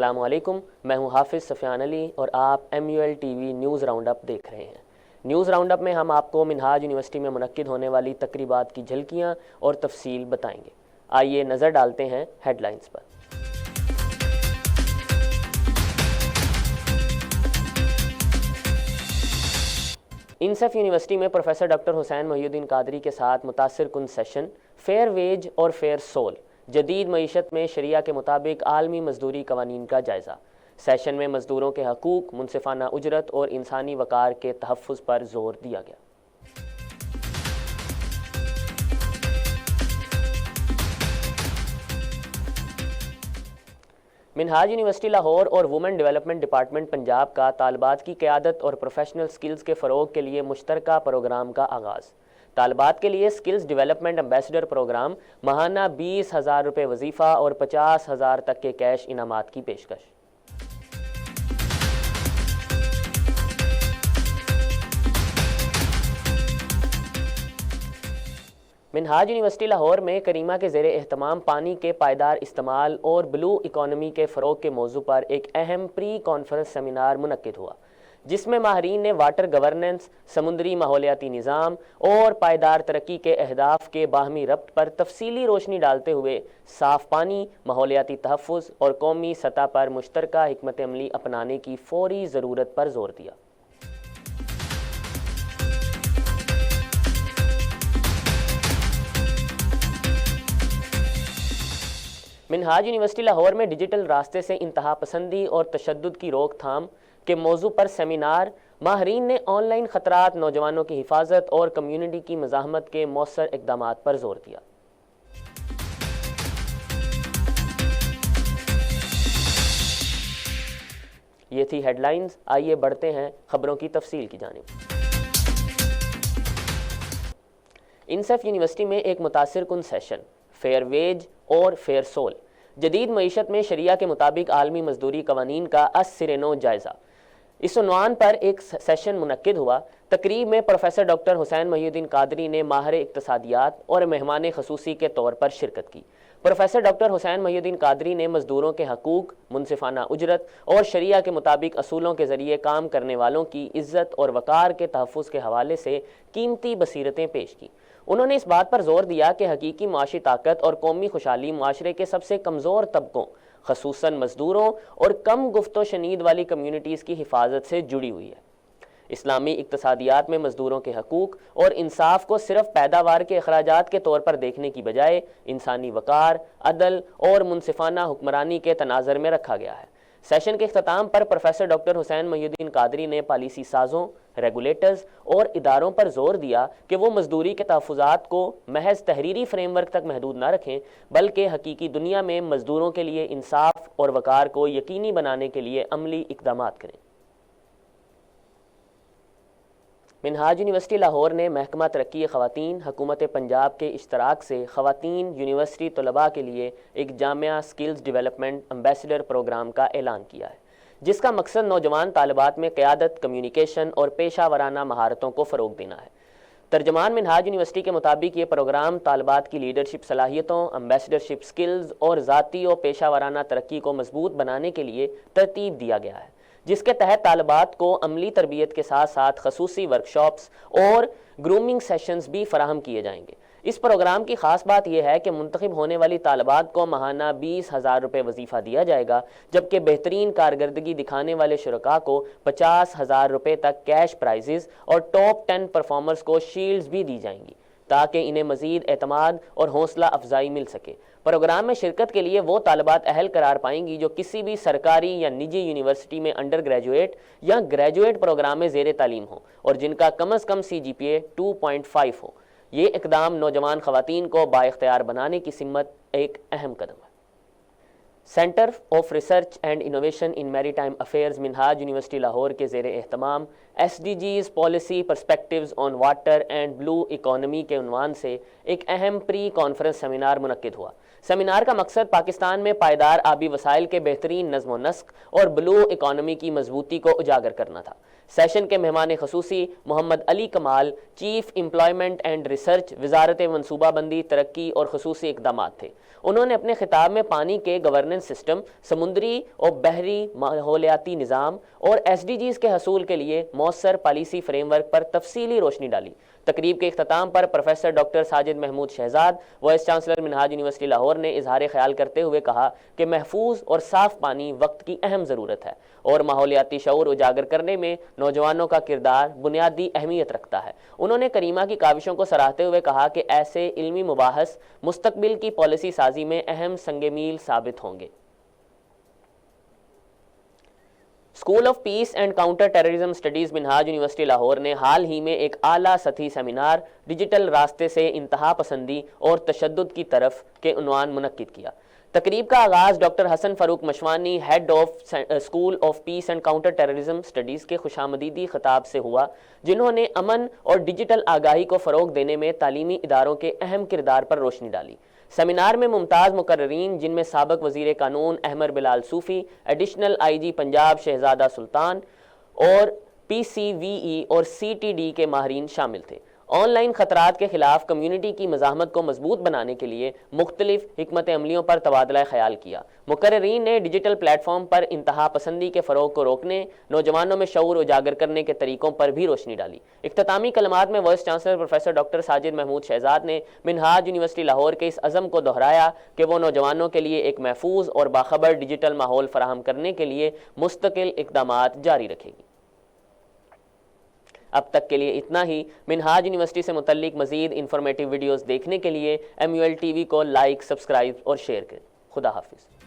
السلام علیکم، میں ہوں حافظ سفیان علی اور آپ MUL TV news round up دیکھ رہے ہیں۔ نیوز راؤنڈ اپ میں ہم آپ کو منہاج یونیورسٹی میں منعقد ہونے والی تقریبات کی جھلکیاں اور تفصیل بتائیں گے۔ آئیے نظر ڈالتے ہیں ہیڈ لائنز پر۔ انصف یونیورسٹی میں پروفیسر ڈاکٹر حسین محی الدین قادری کے ساتھ متاثر کن سیشن فیئر ویج اور فیئر سول، جدید معیشت میں شریعہ کے مطابق عالمی مزدوری قوانین کا جائزہ۔ سیشن میں مزدوروں کے حقوق، منصفانہ اجرت اور انسانی وقار کے تحفظ پر زور دیا گیا۔ منہاج یونیورسٹی لاہور اور وومن ڈیولپمنٹ ڈپارٹمنٹ پنجاب کا طالبات کی قیادت اور پروفیشنل سکلز کے فروغ کے لیے مشترکہ پروگرام کا آغاز۔ طالبات کے لیے سکلز ڈیولپمنٹ ایمبیسڈر پروگرام، ماہانہ 20,000 روپے وظیفہ اور 50,000 تک کے کیش انعامات کی پیشکش۔ منہاج یونیورسٹی لاہور میں کریمہ کے زیر اہتمام پانی کے پائیدار استعمال اور بلو اکانومی کے فروغ کے موضوع پر ایک اہم پری کانفرنس سیمینار منعقد ہوا، جس میں ماہرین نے واٹر گورننس، سمندری ماحولیاتی نظام اور پائیدار ترقی کے اہداف کے باہمی ربط پر تفصیلی روشنی ڈالتے ہوئے صاف پانی، ماحولیاتی تحفظ اور قومی سطح پر مشترکہ حکمت عملی اپنانے کی فوری ضرورت پر زور دیا۔ منہاج یونیورسٹی لاہور میں ڈیجیٹل راستے سے انتہا پسندی اور تشدد کی روک تھام کے موضوع پر سیمینار، ماہرین نے آن لائن خطرات، نوجوانوں کی حفاظت اور کمیونٹی کی مزاحمت کے مؤثر اقدامات پر زور دیا۔ یہ تھی ہیڈ لائنز، آئیے بڑھتے ہیں خبروں کی تفصیل کی جانب۔ انصف یونیورسٹی میں ایک متاثر کن سیشن فیئر ویج اور فیئر سول، جدید معیشت میں شریعہ کے مطابق عالمی مزدوری قوانین کا از سر نو جائزہ، اس عنوان پر ایک سیشن منعقد ہوا۔ تقریب میں پروفیسر ڈاکٹر حسین محی الدین قادری نے ماہر اقتصادیات اور مہمان خصوصی کے طور پر شرکت کی۔ پروفیسر ڈاکٹر حسین محی الدین قادری نے مزدوروں کے حقوق، منصفانہ اجرت اور شریعہ کے مطابق اصولوں کے ذریعے کام کرنے والوں کی عزت اور وقار کے تحفظ کے حوالے سے قیمتی بصیرتیں پیش کی۔ انہوں نے اس بات پر زور دیا کہ حقیقی معاشی طاقت اور قومی خوشحالی معاشرے کے سب سے کمزور طبقوں، خصوصاً مزدوروں اور کم گفت و شنید والی کمیونٹیز کی حفاظت سے جڑی ہوئی ہے۔ اسلامی اقتصادیات میں مزدوروں کے حقوق اور انصاف کو صرف پیداوار کے اخراجات کے طور پر دیکھنے کی بجائے انسانی وقار، عدل اور منصفانہ حکمرانی کے تناظر میں رکھا گیا ہے۔ سیشن کے اختتام پر پروفیسر ڈاکٹر حسین محی الدین قادری نے پالیسی سازوں، ریگولیٹرز اور اداروں پر زور دیا کہ وہ مزدوری کے تحفظات کو محض تحریری فریم ورک تک محدود نہ رکھیں، بلکہ حقیقی دنیا میں مزدوروں کے لیے انصاف اور وقار کو یقینی بنانے کے لیے عملی اقدامات کریں۔ منہاج یونیورسٹی لاہور نے محکمہ ترقی خواتین، حکومت پنجاب کے اشتراک سے خواتین یونیورسٹی طلباء کے لیے ایک جامعہ سکلز ڈیولپمنٹ ایمبیسڈر پروگرام کا اعلان کیا ہے، جس کا مقصد نوجوان طالبات میں قیادت، کمیونیکیشن اور پیشہ ورانہ مہارتوں کو فروغ دینا ہے۔ ترجمان منہاج یونیورسٹی کے مطابق یہ پروگرام طالبات کی لیڈرشپ صلاحیتوں، ایمبیسڈرشپ سکلز اور ذاتی و پیشہ ورانہ ترقی کو مضبوط بنانے کے لیے ترتیب دیا گیا ہے، جس کے تحت طالبات کو عملی تربیت کے ساتھ ساتھ خصوصی ورکشاپس اور گرومنگ سیشنز بھی فراہم کیے جائیں گے۔ اس پروگرام کی خاص بات یہ ہے کہ منتخب ہونے والی طالبات کو ماہانہ 20,000 روپے وظیفہ دیا جائے گا، جبکہ بہترین کارکردگی دکھانے والے شرکاء کو 50,000 روپے تک کیش پرائزز اور ٹاپ 10 پرفارمرز کو شیلڈز بھی دی جائیں گی، تاکہ انہیں مزید اعتماد اور حوصلہ افزائی مل سکے۔ پروگرام میں شرکت کے لیے وہ طالبات اہل قرار پائیں گی جو کسی بھی سرکاری یا نجی یونیورسٹی میں انڈر گریجویٹ یا گریجویٹ پروگرام میں زیر تعلیم ہوں اور جن کا کم از کم CGPA 2.5 ہو۔ یہ اقدام نوجوان خواتین کو بااختیار بنانے کی سمت ایک اہم قدم ہے۔ Centre of research and innovation in maritime affairs Minhaj university Lahore کے زیر اہتمام SDGs policy perspectives on water and blue economy کے عنوان سے ایک اہم پری کانفرنس سیمینار منعقد ہوا۔ سیمینار کا مقصد پاکستان میں پائیدار آبی وسائل کے بہترین نظم و نسق اور بلو اکانومی کی مضبوطی کو اجاگر کرنا تھا۔ سیشن کے مہمان خصوصی محمد علی کمال، چیف امپلائمنٹ اینڈ ریسرچ، وزارت منصوبہ بندی، ترقی اور خصوصی اقدامات تھے۔ انہوں نے اپنے خطاب میں پانی کے گورننس گورننس سسٹم، سمندری اور بحری ماحولیاتی نظام اور SDGs کے حصول کے لیے مؤثر پالیسی فریم ورک پر تفصیلی روشنی ڈالی۔ تقریب کے اختتام پر professor doctor Sajid Mahmood Shahzad, vice chancellor Minhaj university Lahore نے اظہار خیال کرتے ہوئے کہا کہ محفوظ اور صاف پانی وقت کی اہم ضرورت ہے اور ماحولیاتی شعور اجاگر کرنے میں نوجوانوں کا کردار بنیادی اہمیت رکھتا ہے۔ انہوں نے کریمہ کی کاوشوں کو سراہتے ہوئے کہا کہ ایسے علمی مباحث مستقبل کی پالیسی سازی میں اہم سنگ میل ثابت ہوں گے۔ School of peace and counter terrorism studies Minhaj university Lahore نے حال ہی میں ایک اعلیٰ سطحی سیمینار ڈیجیٹل راستے سے انتہا پسندی اور تشدد کی طرف کے عنوان منعقد کیا۔ تقریب کا آغاز doctor Hassan Farooq Mashwani, head of school of peace and counter terrorism studies کے خوشامدیدی خطاب سے ہوا، جنہوں نے امن اور ڈیجیٹل آگاہی کو فروغ دینے میں تعلیمی اداروں کے اہم کردار پر روشنی ڈالی۔ سیمینار میں ممتاز مقررین، جن میں سابق وزیر قانون احمد بلال صوفی، ایڈیشنل IG پنجاب شہزادہ سلطان اور PCVE اور CTD کے ماہرین شامل تھے۔ آن لائن خطرات کے خلاف کمیونٹی کی مزاحمت کو مضبوط بنانے کے لیے مختلف حکمت عملیوں پر تبادلہ خیال کیا۔ مقررین نے ڈیجیٹل پلیٹ فارم پر انتہا پسندی کے فروغ کو روکنے، نوجوانوں میں شعور اجاگر کرنے کے طریقوں پر بھی روشنی ڈالی۔ اختتامی کلمات میں vice chancellor professor doctor Sajid Mahmood Shahzad نے منہاج یونیورسٹی لاہور کے اس عزم کو دہرایا کہ وہ نوجوانوں کے لیے ایک محفوظ اور باخبر ڈیجیٹل ماحول فراہم کرنے کے لیے مستقل اقدامات جاری رکھے گی۔ اب تک کے لیے اتنا ہی۔ منہاج یونیورسٹی سے متعلق مزید انفارمیٹیو ویڈیوز دیکھنے کے لیے MUL TV کو لائک، سبسکرائب اور شیئر کریں۔ خدا حافظ۔